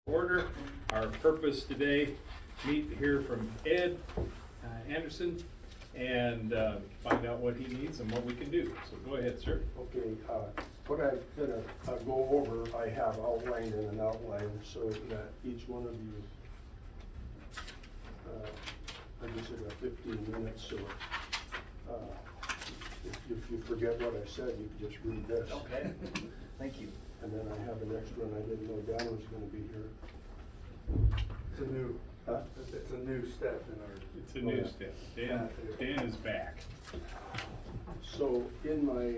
Order. Our purpose today, meet here from Ed Anderson and find out what he needs and what we can do. So go ahead, sir. Okay, what I'm gonna go over, I have outlined in an outline so that each one of you, I guess I got 15 minutes, so if you forget what I said, you can just read this. Okay, thank you. And then I have an extra, and I didn't know Dan was gonna be here. It's a new, it's a new step in our. It's a new step. Dan is back. So in my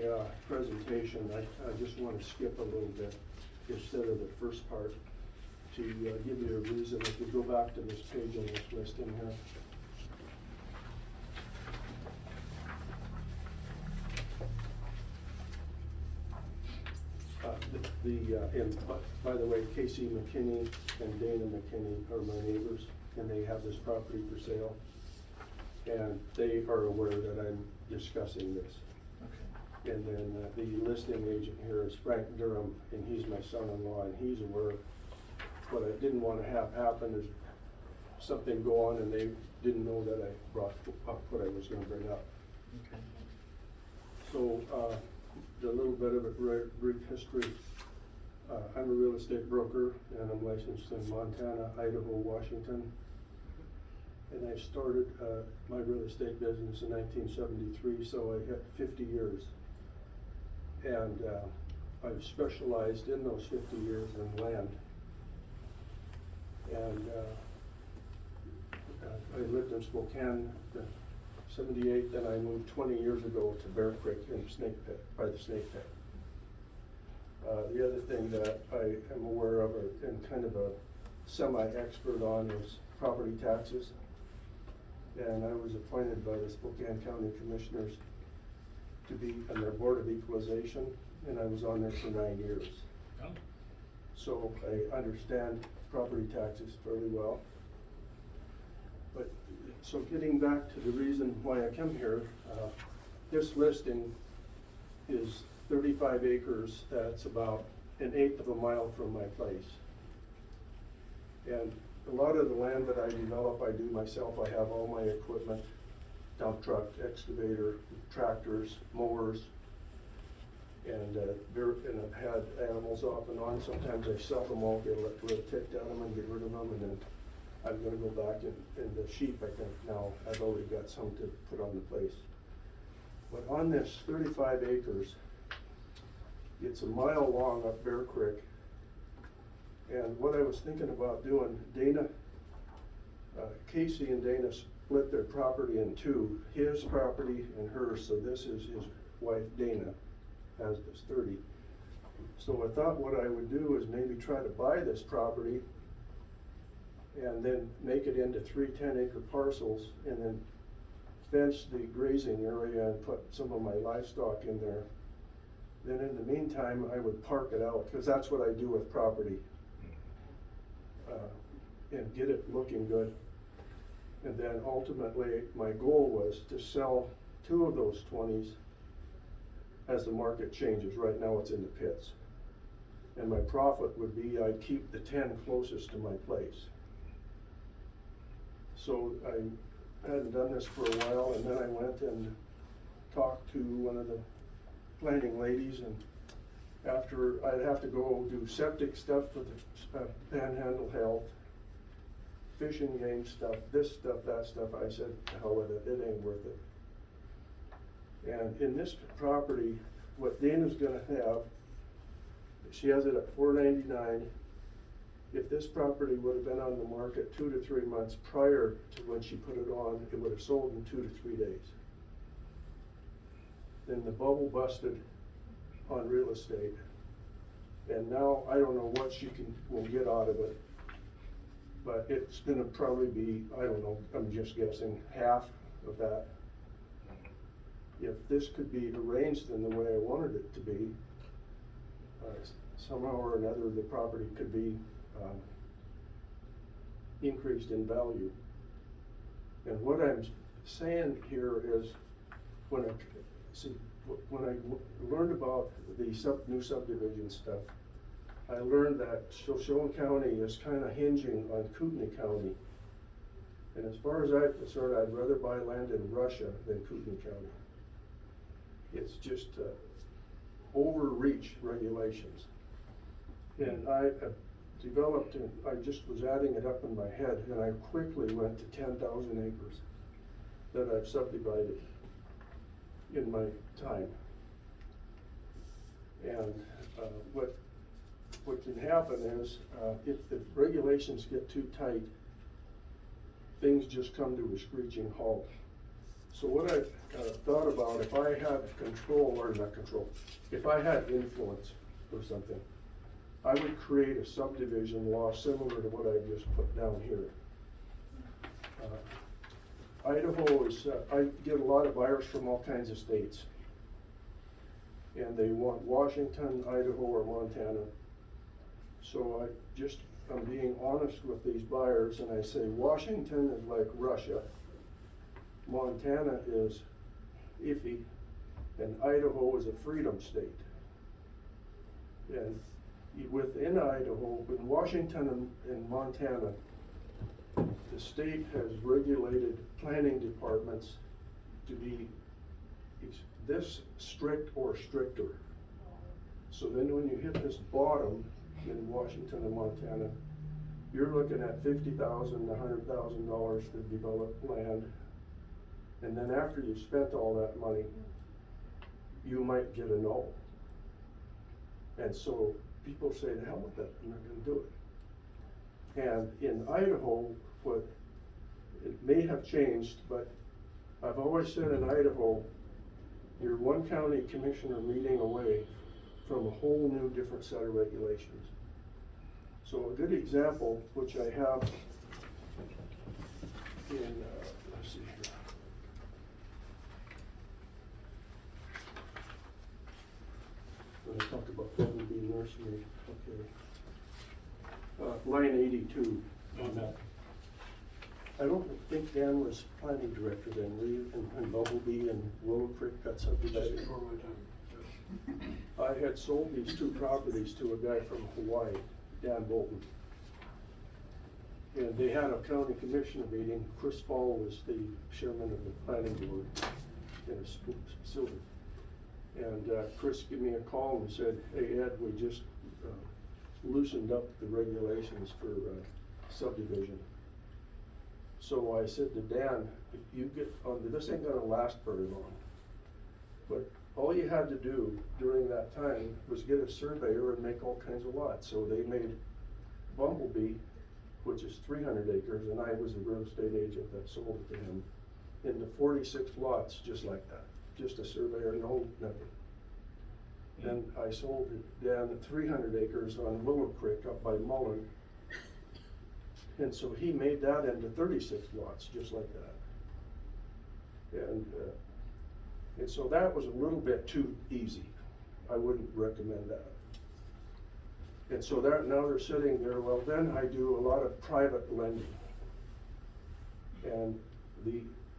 presentation, I just want to skip a little bit instead of the first part to give you a reason. If you go back to this page on this listing here. By the way, Casey McKinney and Dana McKinney are my neighbors, and they have this property for sale. And they are aware that I'm discussing this. Okay. And then the listing agent here is Frank Durham, and he's my son-in-law, and he's aware. What I didn't want to have happen is something go on and they didn't know that I brought up what I was gonna bring up. Okay. So, a little bit of a brief history. I'm a real estate broker, and I'm licensed in Montana, Idaho, Washington. And I started my real estate business in 1973, so I hit 50 years. And I've specialized in those 50 years in land. And I lived in Spokane in 78, then I moved 20 years ago to Bear Creek in Snake Pit, by the Snake Pit. The other thing that I am aware of and kind of a semi-expert on is property taxes. And I was appointed by the Spokane County Commissioners to be on their Board of Equalization, and I was on there for 9 years. Oh. So I understand property taxes fairly well. But, so getting back to the reason why I come here, this listing is 35 acres, that's about 1/8 of a mile from my place. And a lot of the land that I develop, I do myself. I have all my equipment, dump truck, excavator, tractors, mowers, and I've had animals off and on. Sometimes I sell them all, get a little ticked at them and get rid of them, and then I'm gonna go back and the sheep, I think now, I've already got some to put on the place. But on this 35 acres, it's a mile long up Bear Creek. And what I was thinking about doing, Casey and Dana split their property in two, his property and hers, so this is his wife Dana has this 30. So I thought what I would do is maybe try to buy this property and then make it into 3 10-acre parcels and then fence the grazing area and put some of my livestock in there. Then in the meantime, I would park it out, because that's what I do with property. And get it looking good. And then ultimately, my goal was to sell 2 of those 20s as the market changes. Right now it's in the pits. And my profit would be I'd keep the 10 closest to my place. So I hadn't done this for a while, and then I went and talked to one of the planning ladies, and after I'd have to go do septic stuff for the Panhandle Health, fish and game stuff, this stuff, that stuff. I said, to hell with it, it ain't worth it. And in this property, what Dana's gonna have, she has it at $499. If this property would have been on the market 2 to 3 months prior to when she put it on, it would have sold in 2 to 3 days. Then the bubble busted on real estate. And now I don't know what she will get out of it, but it's gonna probably be, I don't know, I'm just guessing, half of that. If this could be arranged in the way I wanted it to be, somehow or another the property could be increased in value. And what I'm saying here is, when I learned about the new subdivision stuff, I learned that Shoshone County is kind of hinging on Kootenai County. And as far as I'm concerned, I'd rather buy land in Russia than Kootenai County. It's just overreach regulations. And I developed, and I just was adding it up in my head, and I quickly went to 10,000 acres that I've subdivided in my time. And what can happen is, if the regulations get too tight, things just come to a screeching halt. So what I thought about, if I had control, or not control, if I had influence or something, I would create a subdivision law similar to what I just put down here. Idaho is, I get a lot of buyers from all kinds of states. And they want Washington, Idaho, or Montana. So I'm being honest with these buyers, and I say Washington is like Russia, Montana is iffy, and Idaho is a freedom state. And within Idaho, in Washington and Montana, the state has regulated planning departments to be this strict or stricter. So then when you hit this bottom in Washington and Montana, you're looking at $50,000 to $100,000 to develop land. And then after you've spent all that money, you might get a no. And so people say, the hell with that, I'm not gonna do it. And in Idaho, it may have changed, but I've always said in Idaho, you're one county commissioner meeting away from a whole new different set of regulations. So a good example, which I have in, let's see here. When I talk about Bumblebee Nursery, okay. Line 82 on that. I don't think Dan was planning director then, were you, and Bumblebee and Willow Creek got subdivided? Just before my time. I had sold these two properties to a guy from Hawaii, Dan Bolton. And they had a county commissioner meeting. Chris Fall was the chairman of the planning board in a silver. And Chris gave me a call and said, hey Ed, we just loosened up the regulations for subdivision. So I said to Dan, if you get on, this ain't gonna last very long. But all you had to do during that time was get a surveyor and make all kinds of lots. So they made Bumblebee, which is 300 acres, and I was a real estate agent that sold it to him, into 46 lots just like that. Just a surveyor, no nothing. And I sold it down at 300 acres on Willow Creek up by Mullen. And so he made that into 36 lots, just like that. And so that was a little bit too easy. I wouldn't recommend that. And so now they're sitting there, well then I do a lot of private lending. And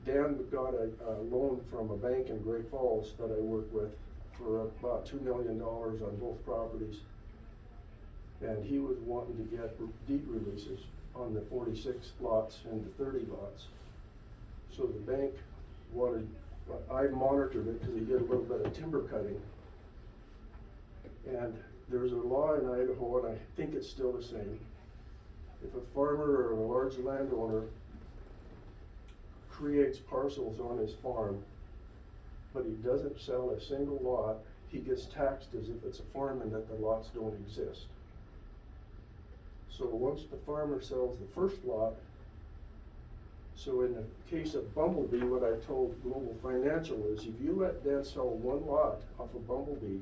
Dan got a loan from a bank in Great Falls that I work with for about $2 million on both properties. And he was wanting to get deed releases on the 46 lots and the 30 lots. So the bank wanted, I monitored it because he did a little bit of timber cutting. And there's a law in Idaho, and I think it's still the same. If a farmer or a large landowner creates parcels on his farm, but he doesn't sell a single lot, he gets taxed as if it's a farm and that the lots don't exist. So once the farmer sells the first lot, so in the case of Bumblebee, what I told Global Financial is if you let Dan sell one lot off of Bumblebee,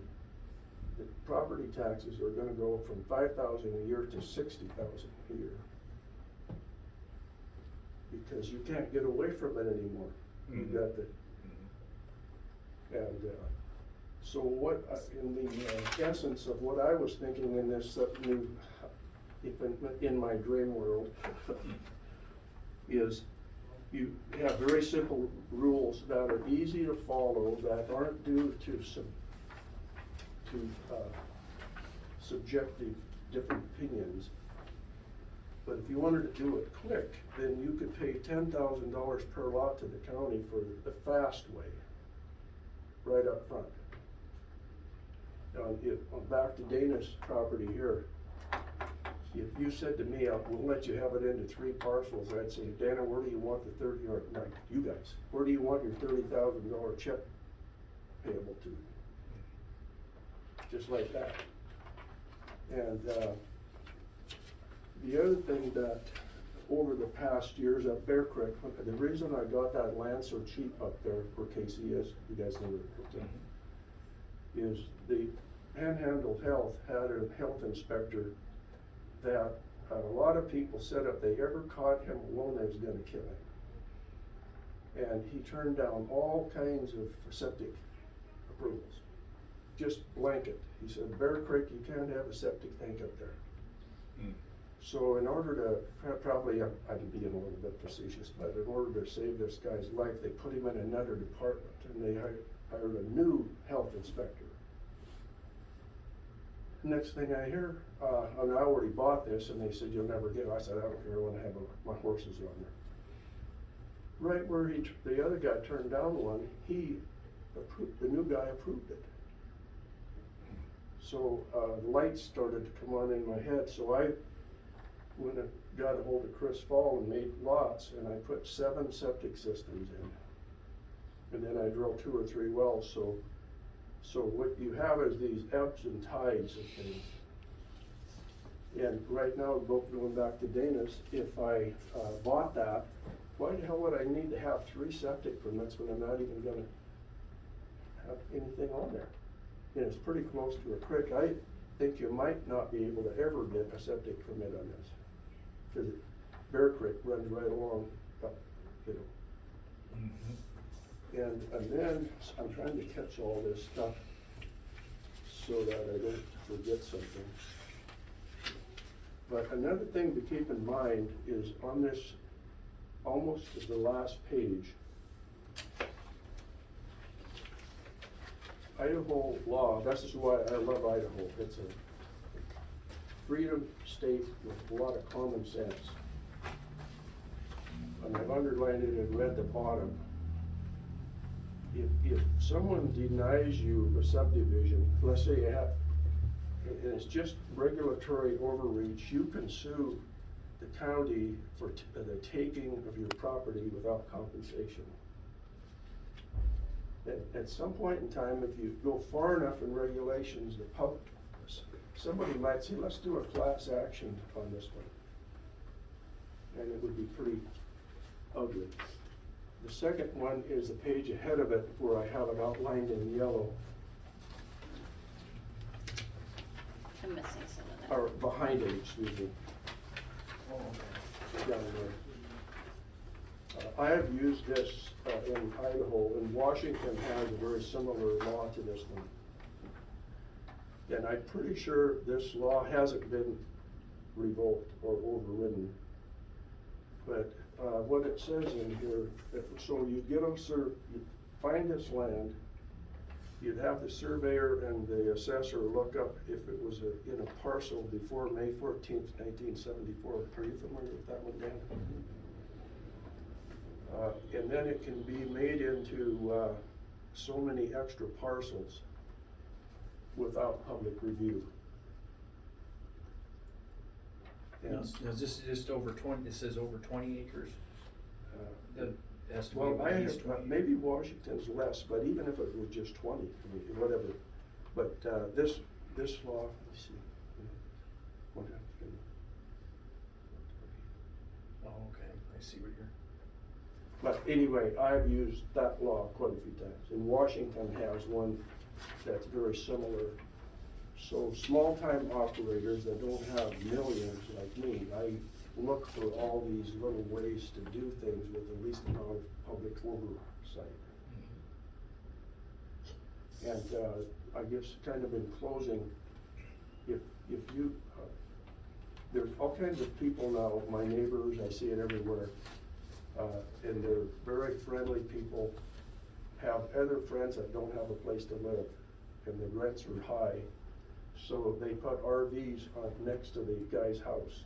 the property taxes are gonna go from $5,000 a year to $60,000 a year. Because you can't get away from it anymore. You got the, and so what, in the essence of what I was thinking in this new, in my dream world, is you have very simple rules that are easy to follow, that aren't due to subjective different opinions. But if you wanted to do it quick, then you could pay $10,000 per lot to the county for the fast way, right up front. Back to Dana's property here, if you said to me, we'll let you have it into 3 parcels, I'd say, Dana, where do you want the 30, or not you guys, where do you want your $30,000 check payable to? Just like that. And the other thing that over the past years at Bear Creek, the reason I got that land so cheap up there where Casey is, you guys know where it is the Panhandle Health had a health inspector that a lot of people said if they ever caught him alone, they was gonna kill him. And he turned down all kinds of septic approvals, just blanket. He said, Bear Creek, you can't have a septic tank up there. So in order to, probably, I'm being a little bit facetious, but in order to save this guy's life, they put him in another department and they hired a new health inspector. Next thing I hear, and I already bought this, and they said, you'll never get it. I said, I don't care, I want to have my horses on there. Right where the other guy turned down one, the new guy approved it. So lights started to come on in my head, so I went and got a hold of Chris Fall and made lots, and I put 7 septic systems in. And then I drilled 2 or 3 wells, so what you have is these ebbs and tides of things. And right now, going back to Dana's, if I bought that, why the hell would I need to have 3 septic permits when I'm not even gonna have anything on there? And it's pretty close to a creek. I think you might not be able to ever get a septic permit on this, because Bear Creek runs right along, you know. Mm-hmm. And then I'm trying to catch all this stuff so that I don't forget something. But another thing to keep in mind is on this, almost to the last page, Idaho law, this is why I love Idaho. It's a freedom state with a lot of common sense. And I've underlined it and read the bottom. If someone denies you a subdivision, let's say you have, and it's just regulatory overreach, you can sue the county for the taking of your property without compensation. At some point in time, if you go far enough in regulations, somebody might say, let's do a class action on this one. And it would be pretty ugly. The second one is the page ahead of it where I have it outlined in yellow, I'm missing some of that. or behind it, excuse me, Oh, okay. down there. I have used this in Idaho, and Washington has a very similar law to this one. And I'm pretty sure this law hasn't been revoked or overridden. But what it says in here, so you get them, you find this land, you'd have the surveyor and the assessor look up if it was in a parcel before May 14th, 1974. Are you familiar with that one, Dan? And then it can be made into so many extra parcels without public review. Now, is this just over 20, it says over 20 acres? That has to be Well, at least 20. maybe Washington's less, but even if it was just 20, I mean, whatever. But this law, let's see. What happened? Oh, okay, I see what you're. But anyway, I've used that law quite a few times, and Washington has one that's very similar. So small-time operators that don't have millions like me, I look for all these little ways to do things with the least amount of public oversight. And I guess kind of in closing, if you, there's all kinds of people now, my neighbors, I see it everywhere, and they're very friendly people, have other friends that don't have a place to live, and the rents are high. So they put RVs next to the guy's house.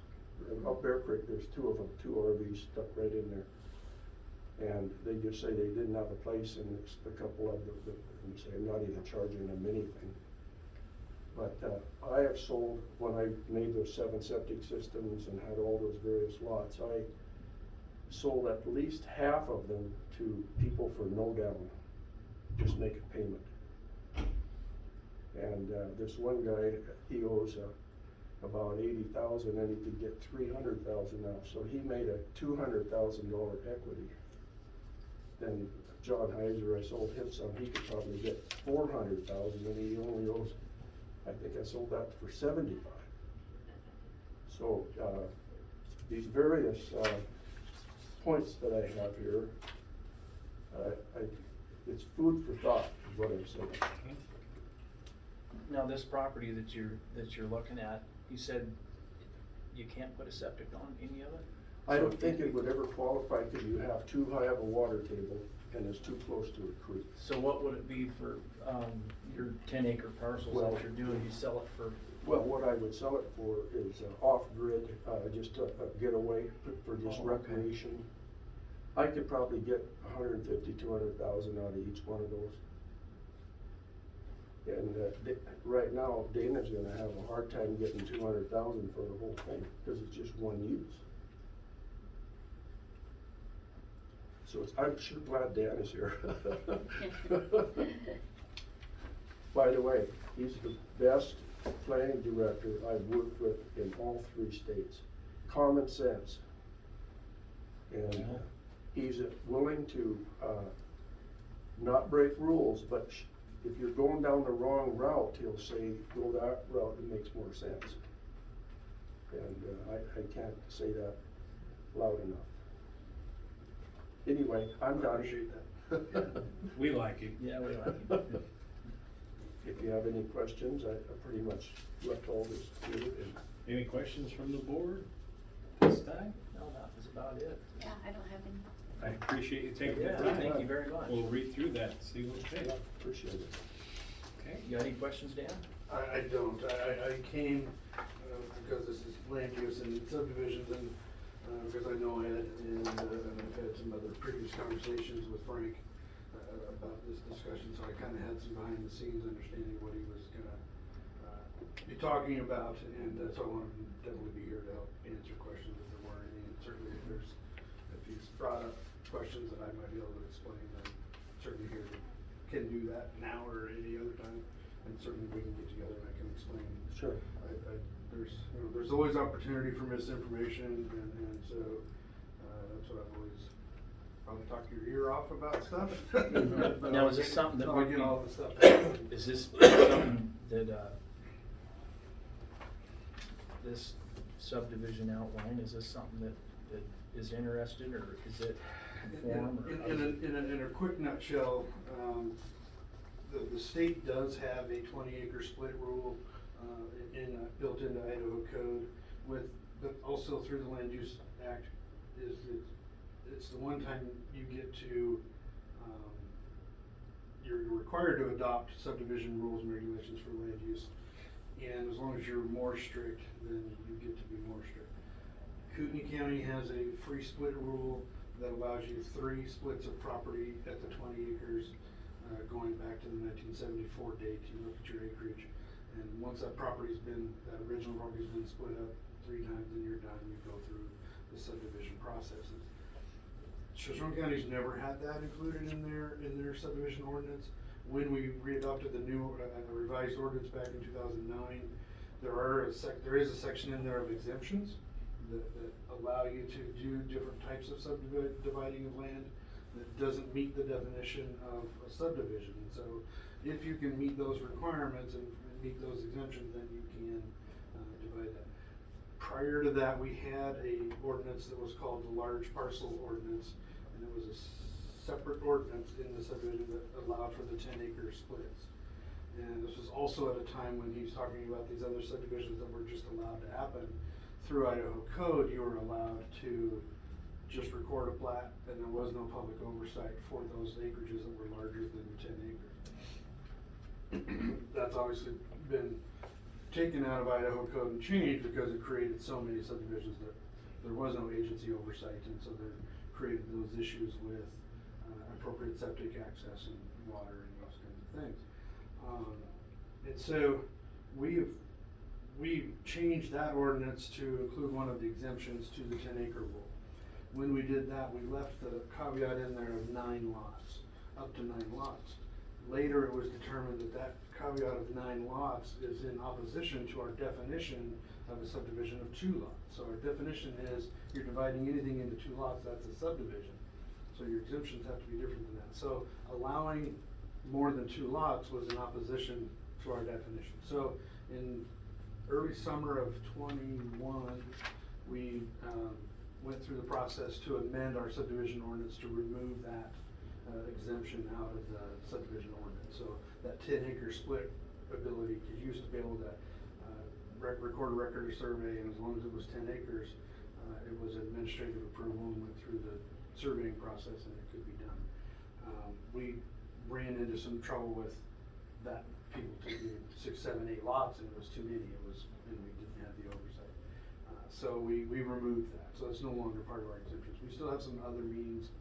Up Bear Creek, there's two of them, two RVs stuck right in there. And they just say they didn't have a place, and it's a couple of them, and say, I'm not even charging them anything. But I have sold, when I made those 7 septic systems and had all those various lots, I sold at least half of them to people for no down, just make a payment. And this one guy, he owes about 80,000, and he could get 300,000 now, so he made a $200,000 equity. Then John Heiser, I sold him some, he could probably get 400,000, and he only owes, I think I sold that for 75. So these various points that I have here, it's food for thought, is what I'm saying. Now, this property that you're looking at, you said you can't put a septic on any of it? I don't think it would ever qualify because you have too high of a water table and it's too close to a creek. So what would it be for, your 10-acre parcels Well, that you're doing, you sell it for? Well, what I would sell it for is off-grid, just a getaway for just Oh, okay. recreation. I could probably get 150, 200,000 out of each one of those. And right now, Dana's gonna have a hard time getting 200,000 for the whole thing, because it's just one use. So I'm sure glad Dan is here. By the way, he's the best planning director I've worked with in all 3 states. Common sense. And he's willing to not break rules, but if you're going down the wrong route, he'll say, go that route, it makes more sense. And I can't say that loud enough. Anyway, I'm done. Appreciate that. We like it. Yeah, we like it. If you have any questions, I pretty much left all this to you. Any questions from the board this time? No, that was about it. Yeah, I don't have any. I appreciate you taking the Yeah, time. thank you very much. We'll read through that and see what it Yeah, says. appreciate it. Okay. You got any questions, Dan? I don't. I came because this is land use and subdivisions, and because I know Ed, and I've had some other previous conversations with Frank about this discussion, so I kind of had some behind the scenes understanding what he was gonna be talking about, and so I wanted to definitely be here to help answer questions if there were any, and certainly if he's brought up questions that I might be able to explain, then certainly here can do that now or any other time, and certainly we can get together and I can explain. Sure. There's always opportunity for misinformation, and so that's what I've always probably talked your ear off about stuff. Now, is this something that I'll would get be- all the stuff. Is this something that, this subdivision outline, is this something that is interested, or is it conform? Or how does it- In a quick nutshell, the state does have a 20-acre split rule built into Idaho code but also through the Land Use Act it's the one time you get to, you're required to adopt subdivision rules and regulations for land use. And as long as you're more strict, then you get to be more strict. Kootenai County has a free split rule that allows you 3 splits of property at the 20 acres, going back to the 1974 date. You look at your acreage, and once that original property's been split up 3 times, then you're done. You go through the subdivision processes. Shoshone County's never had that included in their subdivision ordinance. When we readopted the new revised ordinance back in 2009, there is a section in there of exemptions that allow you to do different types of subdividing of land that doesn't meet the definition of a subdivision. And so if you can meet those requirements and meet those exemptions, then you can divide that. Prior to that, we had a ordinance that was called the large parcel ordinance, and it was a separate ordinance in the subdivision that allowed for the 10-acre splits. And this was also at a time when he was talking about these other subdivisions that were just allowed to happen. Through Idaho code, you were allowed to just record a plat, and there was no public oversight for those acreages that were larger than 10 acres. That's obviously been taken out of Idaho code and changed because it created so many subdivisions that there was no agency oversight, and so they created those issues with appropriate septic access and water and those kinds of things. And so we changed that ordinance to include one of the exemptions to the 10-acre rule. When we did that, we left the caveat in there of 9 lots, up to 9 lots. Later, it was determined that that caveat of 9 lots is in opposition to our definition of a subdivision of 2 lots. So our definition is you're dividing anything into 2 lots, that's a subdivision. So your exemptions have to be different than that. So allowing more than 2 lots was in opposition to our definition. So in early summer of 21, we went through the process to amend our subdivision ordinance to remove that exemption out of the subdivision ordinance. So that 10-acre split ability, because you used to be able to record a record or survey, and as long as it was 10 acres, it was administrative approval and went through the surveying process and it could be done. We ran into some trouble with that, people taking 6, 7, 8 lots, and it was too many. It was, and we didn't have the oversight. So we removed that. So it's no longer part of our exemptions. We still have some other means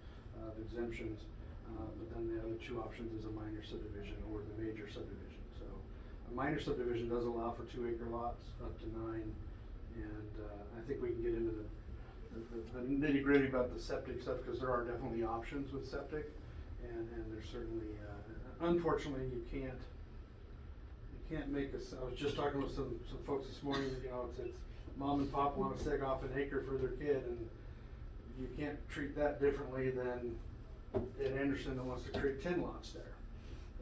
of exemptions, but then the other 2 options is a minor subdivision or the major subdivision. So a minor subdivision does allow for 2-acre lots up to 9, and I think we can get into the nitty-gritty about the septic stuff, because there are definitely options with septic, and there's certainly, unfortunately, you can't make I was just talking with some folks this morning, you know, it's mom and pop want to seg off an acre for their kid, and you can't treat that differently than an Anderson that wants to create 10 lots there.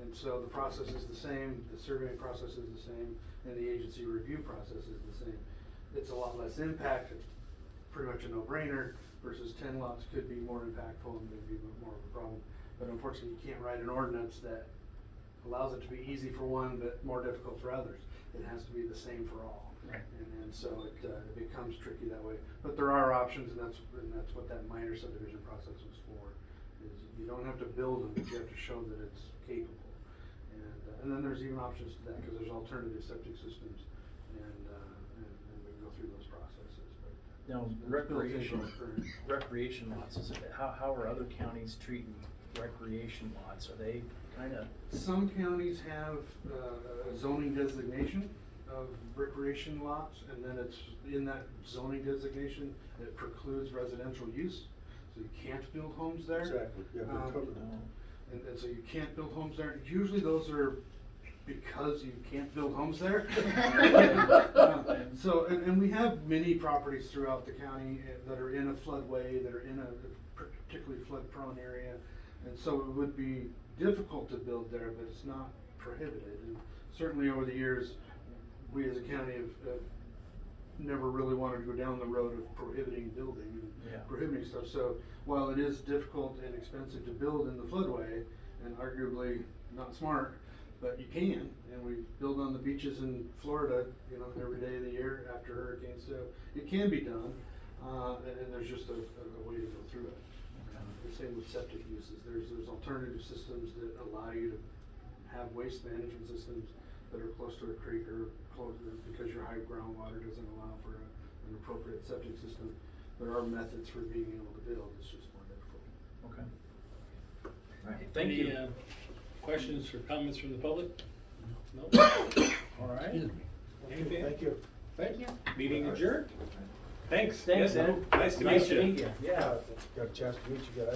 And so the process is the same, the surveying process is the same, and the agency review process is the same. It's a lot less impact, it's pretty much a no-brainer, versus 10 lots could be more impactful and maybe more of a problem. But unfortunately, you can't write an ordinance that allows it to be easy for one but more difficult for others. It has to be the same for all. Right. And so it becomes tricky that way. But there are options, and that's what that minor subdivision process was for. Is you don't have to build them, but you have to show that it's capable. And then there's even options to that, because there's alternative septic systems, and we go through those processes. But Now, recreation lots, how are other counties treating recreation lots? Are they kinda? Some counties have a zoning designation of recreation lots, and then it's in that zoning designation, it precludes residential use, so you can't build homes there. Exactly, yeah, we're covered. And so you can't build homes there. Usually those are because you can't build homes there. So, and we have many properties throughout the county that are in a floodway, that are in a particularly flood-prone area, and so it would be difficult to build there, but it's not prohibited. And certainly over the years, we as a county have never really wanted to go down the road of prohibiting building and prohibiting stuff. So while it is difficult and expensive to build in the floodway, and arguably not smart, but you can, and we build on the beaches in Florida, you know, every day of the year after hurricanes, so it can be done, and there's just a way to go through it. The same with septic uses. There's alternative systems that allow you to have waste management systems that are close to a creek or closer, because your high groundwater doesn't allow for an appropriate septic system. There are methods for being able to build, it's just more difficult. Okay. All right, thank you. Any questions or comments from the public? No? All right. Anything? Thank you. Thank you. Meeting adjourned. Thanks. Thanks, Yes, Ed. Nice to meet you. Yeah. Got a chance to meet you guys.